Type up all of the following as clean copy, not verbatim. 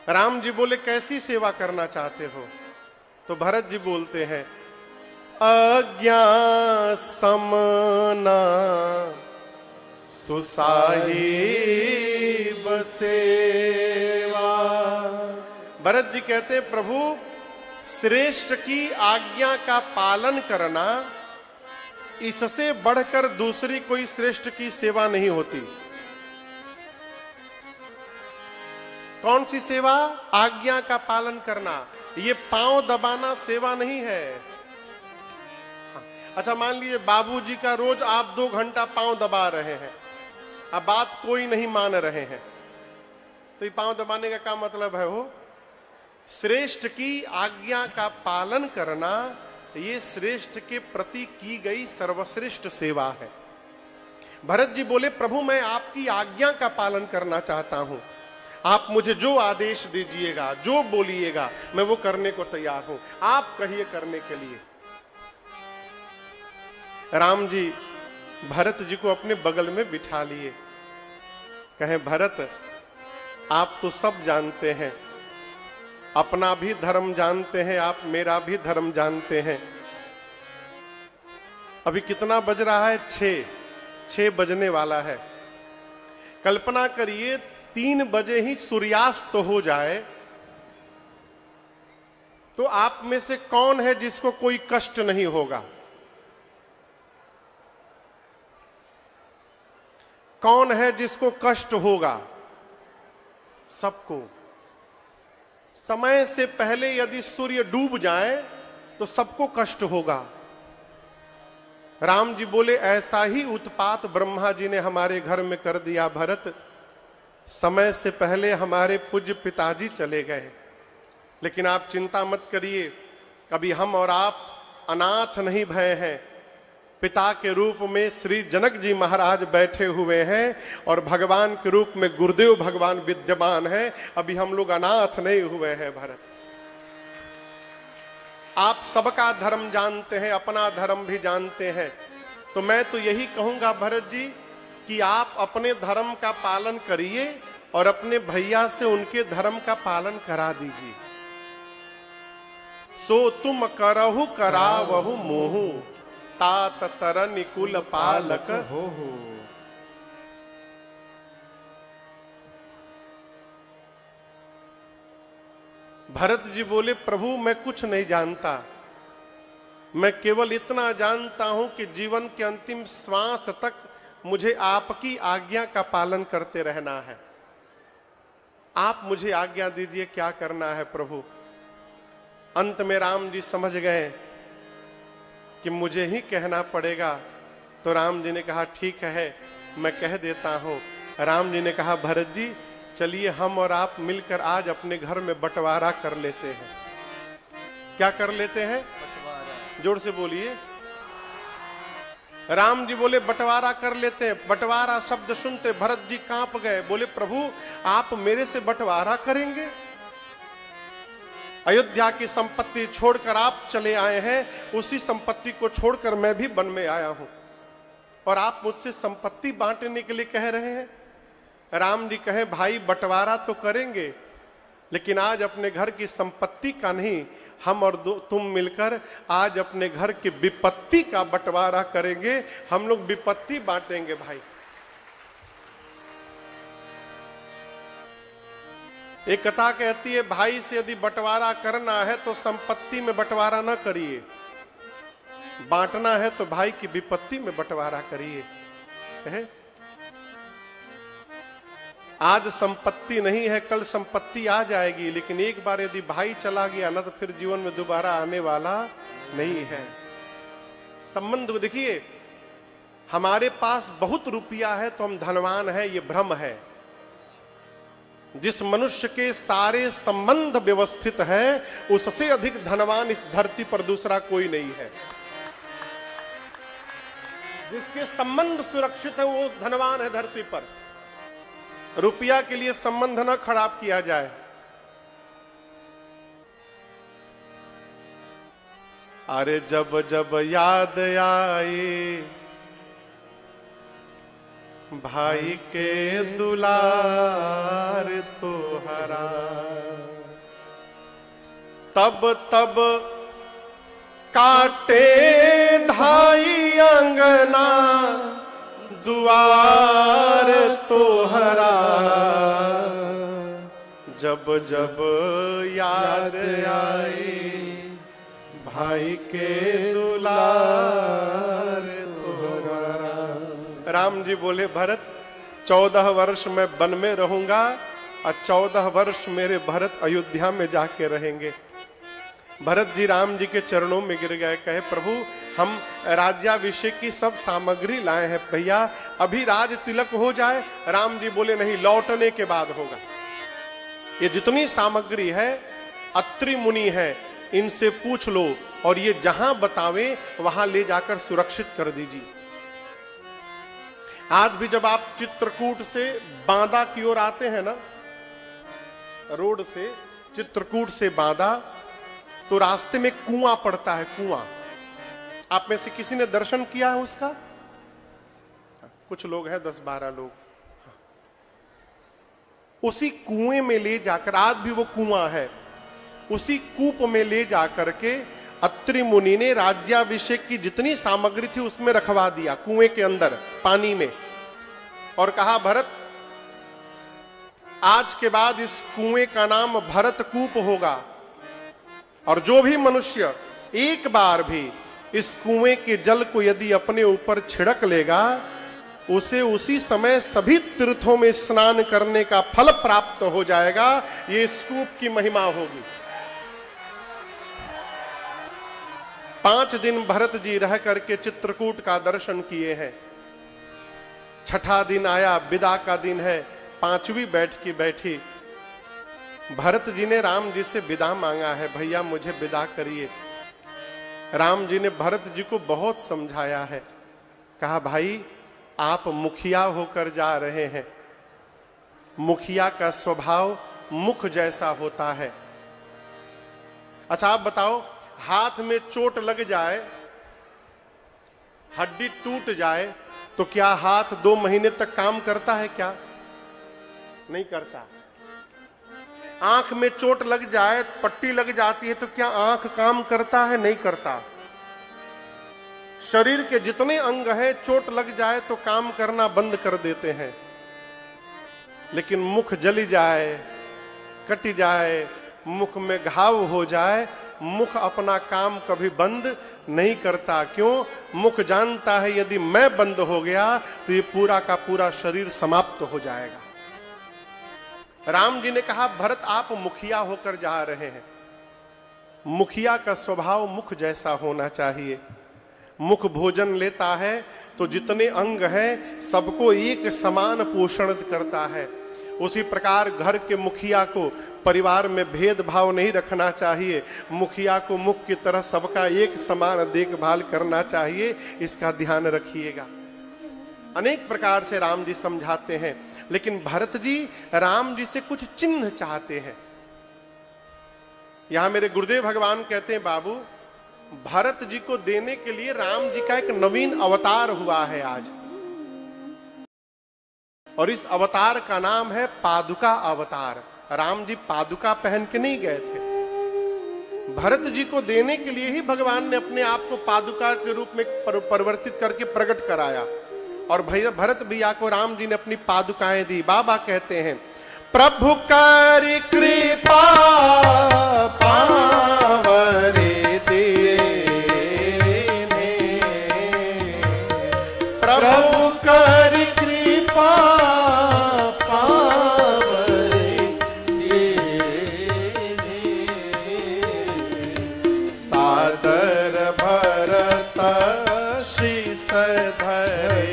राम जी बोले कैसी सेवा करना चाहते हो? तो भरत जी बोलते हैं अज्ञा समना सुसाहिब सेवा। भरत जी कहते हैं प्रभु श्रेष्ठ की आज्ञा का पालन करना, इससे बढ़कर दूसरी कोई श्रेष्ठ की सेवा नहीं होती। कौन सी सेवा? आज्ञा का पालन करना। ये पांव दबाना सेवा नहीं है। अच्छा मान लीजिए बाबूजी का रोज आप 2 घंटा पांव दबा रहे हैं, अब बात कोई नहीं मान रहे हैं, तो ये पांव दबाने का क्या मतलब है? वो श्रेष्ठ की आज्ञा का पालन करना, ये श्रेष्ठ के प्रति की गई सर्वश्रेष्ठ सेवा है। भरत जी बोले प्रभु मैं आपकी आज्ञा का पालन करना चाहता हूं, आप मुझे जो आदेश दीजिएगा, जो बोलिएगा, मैं वो करने को तैयार हूं। आप कहिए करने के लिए। राम जी भरत जी को अपने बगल में बिठा लिए, कहें भरत आप तो सब जानते हैं, अपना भी धर्म जानते हैं, आप मेरा भी धर्म जानते हैं। अभी कितना बज रहा है? 6 बजने वाला है। कल्पना करिए 3 बजे ही सूर्यास्त हो जाए, तो आप में से कौन है जिसको कोई कष्ट नहीं होगा? कौन है जिसको कष्ट होगा? सबको। समय से पहले यदि सूर्य डूब जाए तो सबको कष्ट होगा। राम जी बोले ऐसा ही उत्पात ब्रह्मा जी ने हमारे घर में कर दिया भरत। समय से पहले हमारे पूज्य पिताजी चले गए, लेकिन आप चिंता मत करिए, कभी हम और आप अनाथ नहीं भये हैं। पिता के रूप में श्री जनक जी महाराज बैठे हुए हैं और भगवान के रूप में गुरुदेव भगवान विद्यमान है। अभी हम लोग अनाथ नहीं हुए हैं भरत। आप सबका धर्म जानते हैं, अपना धर्म भी जानते हैं, तो मैं तो यही कहूंगा भरत जी कि आप अपने धर्म का पालन करिए और अपने भैया से उनके धर्म का पालन करा दीजिए। सो तुम करहु करावहु मोहु, तात तरन कुल पालक हो। भरत जी बोले प्रभु मैं कुछ नहीं जानता, मैं केवल इतना जानता हूं कि जीवन के अंतिम श्वास तक मुझे आपकी आज्ञा का पालन करते रहना है। आप मुझे आज्ञा दीजिए क्या करना है प्रभु। अंत में राम जी समझ गए कि मुझे ही कहना पड़ेगा, तो राम जी ने कहा ठीक है मैं कह देता हूं। राम जी ने कहा भरत जी चलिए हम और आप मिलकर आज अपने घर में बंटवारा कर लेते हैं। क्या कर लेते हैं? बंटवारा। जोर से बोलिए। राम जी बोले बंटवारा कर लेते हैं। बंटवारा शब्द सुनते भरत जी कांप गए, बोले प्रभु आप मेरे से बंटवारा करेंगे? अयोध्या की संपत्ति छोड़कर आप चले आए हैं, उसी संपत्ति को छोड़कर मैं भी वन में आया हूं और आप मुझसे संपत्ति बांटने के लिए कह रहे हैं। राम जी कहे भाई बंटवारा तो करेंगे, लेकिन आज अपने घर की संपत्ति का नहीं, हम और तुम मिलकर आज अपने घर की विपत्ति का बंटवारा करेंगे। हम लोग विपत्ति बांटेंगे भाई। एक कथा कहती है भाई से यदि बंटवारा करना है तो संपत्ति में बंटवारा ना करिए, बांटना है तो भाई की विपत्ति में बंटवारा करिए। आज संपत्ति नहीं है, कल संपत्ति आ जाएगी, लेकिन एक बार यदि भाई चला गया ना तो फिर जीवन में दोबारा आने वाला नहीं है। संबंध देखिए, हमारे पास बहुत रुपया है तो हम धनवान है, ये भ्रम है। जिस मनुष्य के सारे संबंध व्यवस्थित है उससे अधिक धनवान इस धरती पर दूसरा कोई नहीं है। जिसके संबंध सुरक्षित है वो धनवान है धरती पर। रुपया के लिए संबंध न खराब किया जाए। अरे जब जब याद आए भाई के दुलार तो हरा, तब तब काटे धाई अंगना दुआर तोहरा, जब जब याद आई भाई के दुलार तोहरा। राम जी बोले भरत 14 वर्ष मैं वन में रहूंगा और 14 वर्ष मेरे भरत अयोध्या में जाके रहेंगे। भरत जी राम जी के चरणों में गिर गए, कहे प्रभु हम राज्याभिषेक की सब सामग्री लाए हैं, भैया अभी राज तिलक हो जाए। राम जी बोले नहीं, लौटने के बाद होगा। ये जितनी सामग्री है अत्रि मुनि है, इनसे पूछ लो और ये जहां बतावे वहां ले जाकर सुरक्षित कर दीजिए। आज भी जब आप चित्रकूट से बांदा की ओर आते हैं ना, रोड से चित्रकूट से बांदा, तो रास्ते में कुआं पड़ता है। कुआं आप में से किसी ने दर्शन किया है उसका? कुछ लोग हैं, 10-12 लोग। उसी कुएं में ले जाकर, आज भी वो कुआं है, उसी कूप में ले जाकर के अत्रि मुनि ने राज्याभिषेक की जितनी सामग्री थी उसमें रखवा दिया, कुएं के अंदर पानी में, और कहा भरत आज के बाद इस कुएं का नाम भरत कूप होगा, और जो भी मनुष्य एक बार भी इस कुएं के जल को यदि अपने ऊपर छिड़क लेगा, उसे उसी समय सभी तीर्थों में स्नान करने का फल प्राप्त हो जाएगा। ये इस कूप की महिमा होगी। 5 दिन भरत जी रह करके चित्रकूट का दर्शन किए हैं। 6ठा दिन आया, विदा का दिन है, 5वीं बैठकी बैठी। भरत जी ने राम जी से विदा मांगा है, भैया मुझे विदा करिए। राम जी ने भरत जी को बहुत समझाया है, कहा भाई आप मुखिया होकर जा रहे हैं, मुखिया का स्वभाव मुख जैसा होता है। अच्छा आप बताओ, हाथ में चोट लग जाए, हड्डी टूट जाए, तो क्या हाथ 2 महीने तक काम करता है? क्या नहीं करता। आंख में चोट लग जाए, पट्टी लग जाती है, तो क्या आंख काम करता है? नहीं करता। शरीर के जितने अंग हैं, चोट लग जाए तो काम करना बंद कर देते हैं। लेकिन मुख जली जाए, कट जाए, मुख में घाव हो जाए, मुख अपना काम कभी बंद नहीं करता। क्यों? मुख जानता है यदि मैं बंद हो गया तो ये पूरा का पूरा शरीर समाप्त हो जाएगा। राम जी ने कहा भरत आप मुखिया होकर जा रहे हैं, मुखिया का स्वभाव मुख जैसा होना चाहिए। मुख भोजन लेता है तो जितने अंग हैं सबको एक समान पोषण करता है। उसी प्रकार घर के मुखिया को परिवार में भेदभाव नहीं रखना चाहिए। मुखिया को मुख की तरह सबका एक समान देखभाल करना चाहिए, इसका ध्यान रखिएगा। अनेक प्रकार से राम जी समझाते हैं, लेकिन भरत जी राम जी से कुछ चिन्ह चाहते हैं। यहां मेरे गुरुदेव भगवान कहते हैं बाबू, भरत जी को देने के लिए राम जी का एक नवीन अवतार हुआ है आज, और इस अवतार का नाम है पादुका अवतार। राम जी पादुका पहन के नहीं गए थे, भरत जी को देने के लिए ही भगवान ने अपने आप को पादुका के रूप में परिवर्तित करके प्रकट कराया। और भरत भैया को राम जी ने अपनी पादुकाएं दी। बाबा कहते हैं प्रभु करि कृपा पावरे दीने, प्रभु करि कृपा पावरे दीने, सादर भरत शीस धरि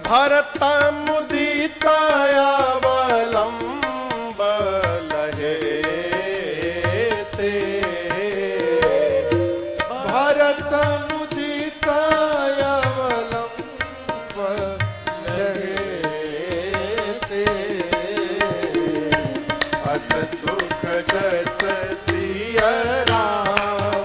भरत मुदित अवलंब लहे ते, भरत मुदित अवलंब लहे ते, अस सुख जस सिय राम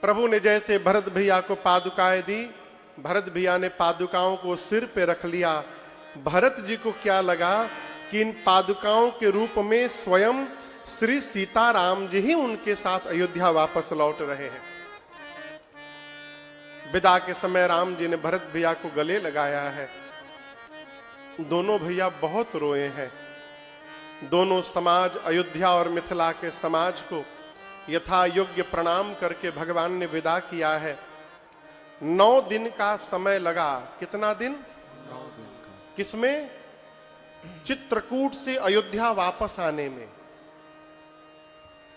प्रभु ने जैसे भरत भैया को पादुकाएं दी, भरत भैया ने पादुकाओं को सिर पे रख लिया। भरत जी को क्या लगा कि इन पादुकाओं के रूप में स्वयं श्री सीताराम जी ही उनके साथ अयोध्या वापस लौट रहे हैं। विदा के समय राम जी ने भरत भैया को गले लगाया है। दोनों भैया बहुत रोए हैं। दोनों समाज, अयोध्या और मिथिला के समाज को यथा योग्य प्रणाम करके भगवान ने विदा किया है। 9 दिन का समय लगा। कितना दिन? 9 दिन का। किसमें? चित्रकूट से अयोध्या वापस आने में।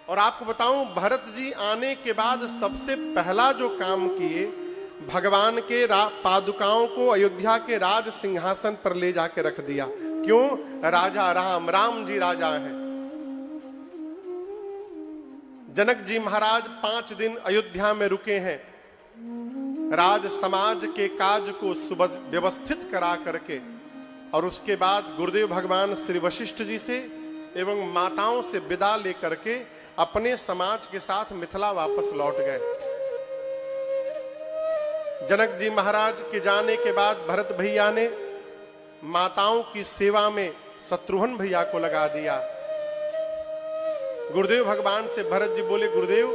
और आपको बताऊं, भरत जी आने के बाद सबसे पहला जो काम किए, भगवान के पादुकाओं को अयोध्या के राज सिंहासन पर ले जाके रख दिया। क्यों? राजा राम जी राजा हैं। जनक जी महाराज 5 दिन अयोध्या में रुके हैं। राज समाज के काज को व्यवस्थित करा करके, और उसके बाद गुरुदेव भगवान श्री वशिष्ठ जी से एवं माताओं से विदा लेकर के अपने समाज के साथ मिथिला वापस लौट गए। जनक जी महाराज के जाने के बाद भरत भैया ने माताओं की सेवा में शत्रुघ्न भैया को लगा दिया। गुरुदेव भगवान से भरत जी बोले, गुरुदेव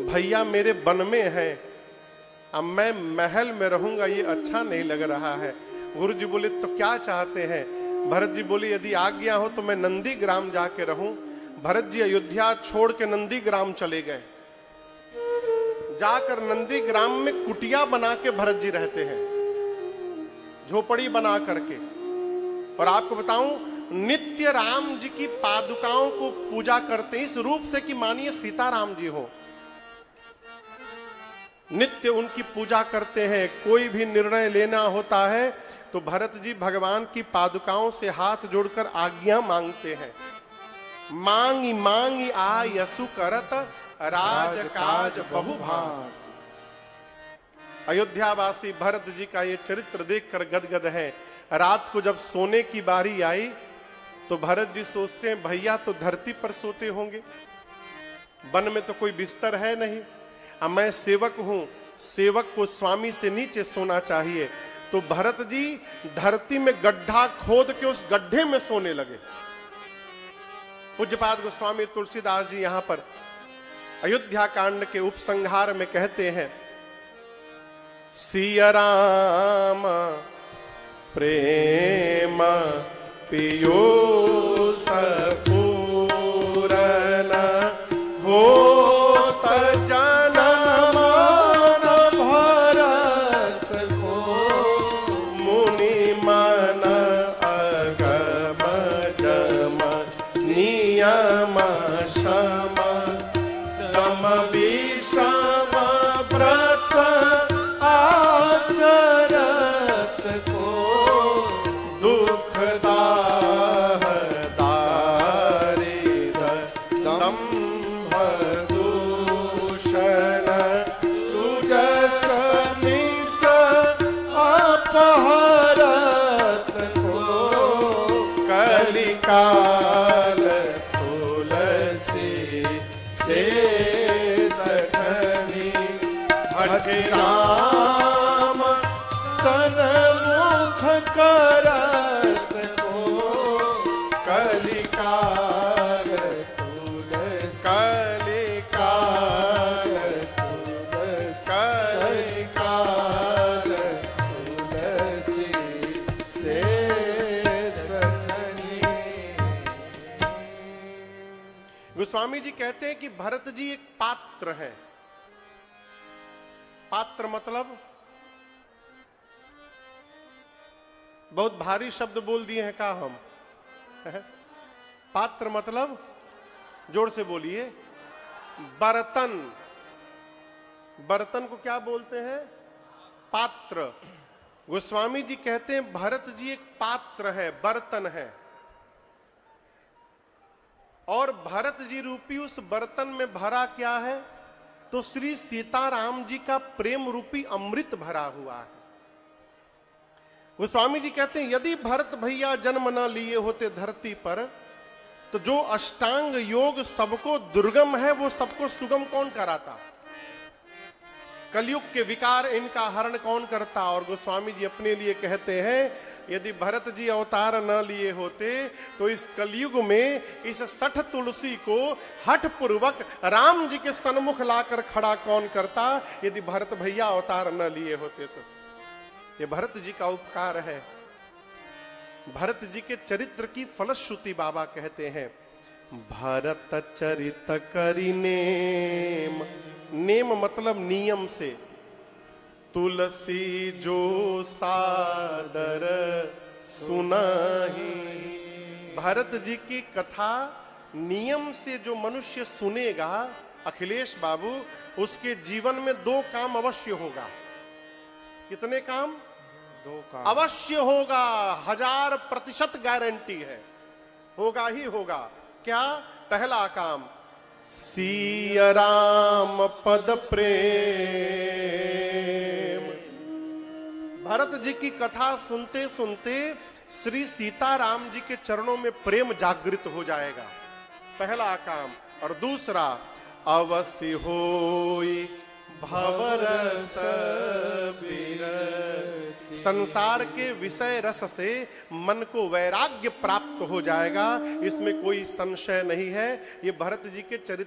भैया मेरे वन में हैं, अब मैं महल में रहूंगा ये अच्छा नहीं लग रहा है। गुरु जी बोले, तो क्या चाहते हैं? भरत जी बोले, यदि आज्ञा हो तो मैं नंदी ग्राम जाके रहूं। भरत जी अयोध्या छोड़ के नंदी ग्राम चले गए। जाकर नंदी ग्राम में कुटिया बना के भरत जी रहते हैं, झोपड़ी बना करके। और आपको बताऊं, नित्य राम जी की पादुकाओं को पूजा करते इस रूप से कि मानिए सीताराम जी हो। नित्य उनकी पूजा करते हैं। कोई भी निर्णय लेना होता है तो भरत जी भगवान की पादुकाओं से हाथ जोड़कर आज्ञा मांगते हैं। मांगी मांगी आ यसु करत राज काज बहुभाग। अयोध्यावासी भरत जी का ये चरित्र देखकर गदगद है। रात को जब सोने की बारी आई तो भरत जी सोचते हैं, भैया तो धरती पर सोते होंगे, वन में तो कोई बिस्तर है नहीं। अब मैं सेवक हूं, सेवक को स्वामी से नीचे सोना चाहिए। तो भरत जी धरती में गड्ढा खोद के उस गड्ढे में सोने लगे। पूज्यपाद गोस्वामी तुलसीदास जी यहां पर अयोध्या कांड के उपसंहार में कहते हैं, सिया राम प्रेम पीयूष पूरन होत जनम भरत को मुनि मन अगम जम नियम शम तम विषम व्रत आचरत को दुखदाह दारिद दंभ दूषण सुजस निस अपहरत को कलिकाल तुलसी से सखनी हठ राम सन्मुख करत को कलिकाल कलिकाल कलिकाल तुलसी से सखनी। गोस्वामी जी कहते हैं कि भरत जी एक पात्र हैं। पात्र मतलब बहुत भारी शब्द बोल दिए हैं का हम। पात्र मतलब, जोर से बोलिए, बर्तन। बर्तन को क्या बोलते हैं? पात्र। गोस्वामी जी कहते हैं भरत जी एक पात्र है, बर्तन है। और भरत जी रूपी उस बर्तन में भरा क्या है? तो श्री सीताराम जी का प्रेम रूपी अमृत भरा हुआ है। गोस्वामी जी कहते हैं यदि भरत भैया जन्म न लिए होते धरती पर, तो जो अष्टांग योग सबको दुर्गम है वो सबको सुगम कौन कराता? कलयुग के विकार इनका हरण कौन करता। और गोस्वामी जी अपने लिए कहते हैं, यदि भरत जी अवतार न लिए होते तो इस कलयुग में इस 60 तुलसी को हठ पूर्वक राम जी के सन्मुख लाकर खड़ा कौन करता, यदि भरत भैया अवतार न लिए होते तो। ये भरत जी का उपकार है। भरत जी के चरित्र की फलश्रुति बाबा कहते हैं, भरत चरित करि नेम, नेम मतलब नियम से, तुलसी जो सादर सुनाही। भरत जी की कथा नियम से जो मनुष्य सुनेगा अखिलेश बाबू, उसके जीवन में 2 काम अवश्य होगा। कितने काम? 2 काम अवश्य होगा, 1000% गारंटी है, होगा ही होगा। क्या? पहला काम, सिया राम पद प्रेम। भरत जी की कथा सुनते सुनते श्री सीताराम जी के चरणों में प्रेम जागृत हो जाएगा, पहला काम। और दूसरा, अवश्य होई भवरस विरति, संसार के विषय रस से मन को वैराग्य प्राप्त हो जाएगा, इसमें कोई संशय नहीं है। ये भरत जी के चरित्र